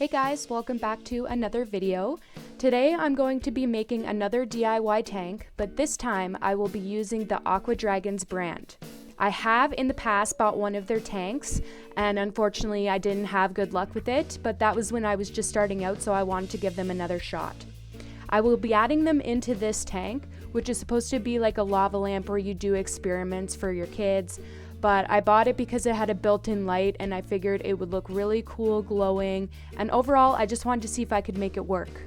Hey guys, welcome back to another video. Today I'm going to be making another DIY tank, but this time I will be using the Aqua brand. I have in the past bought one of their tanks, and unfortunately I didn't have good luck with it, but that was when I was just starting out, so I wanted to give them another shot. I will be adding them into this tank, which is supposed to be like a lava lamp where you do experiments for your kids, but I bought it because it had a built-in light and I figured it would look really cool glowing, and overall I just wanted to see if I could make it work.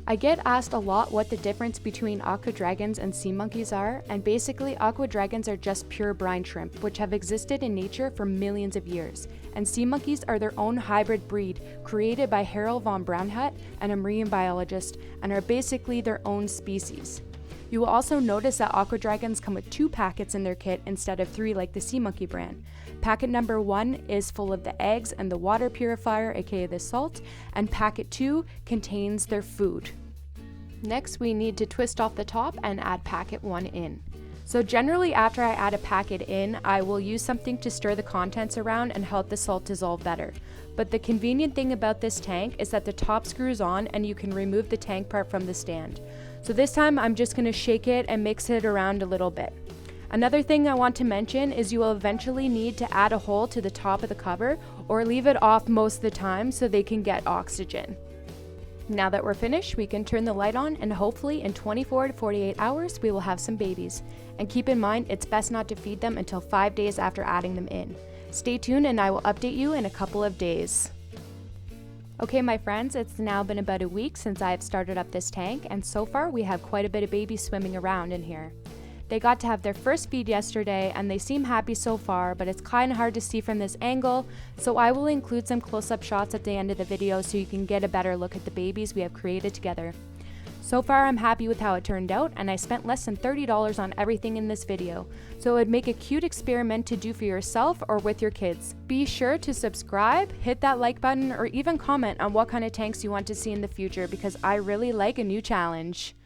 I get asked a lot what the difference between aqua dragons and sea monkeys are, and basically aqua dragons are just pure brine shrimp, which have existed in nature for millions of years, and sea monkeys are their own hybrid breed created by Harold von Braunhut, and a marine biologist, and are basically their own species. You will also notice that aqua dragons come with 2 packets in their kit instead of 3 like the sea monkey brand. Packet number 1 is full of the eggs and the water purifier, aka the salt, and packet 2 contains their food. Next, we need to twist off the top and add packet 1 in. So generally after I add a packet in, I will use something to stir the contents around and help the salt dissolve better. But the convenient thing about this tank is that the top screws on and you can remove the tank part from the stand. So this time I'm just going to shake it and mix it around a little bit. Another thing I want to mention is you will eventually need to add a hole to the top of the cover or leave it off most of the time so they can get oxygen. Now that we're finished, we can turn the light on and hopefully in 24 to 48 hours we will have some babies. And keep in mind, it's best not to feed them until 5 days after adding them in. Stay tuned and I will update you in a couple of days. Okay my friends, it's now been about a week since I've started up this tank, and so far we have quite a bit of babies swimming around in here. They got to have their first feed yesterday and they seem happy so far, but it's kind of hard to see from this angle, so I will include some close-up shots at the end of the video so you can get a better look at the babies we have created together. So far I'm happy with how it turned out, and I spent less than $30 on everything in this video, so it would make a cute experiment to do for yourself or with your kids. Be sure to subscribe, hit that like button, or even comment on what kind of tanks you want to see in the future because I really like a new challenge.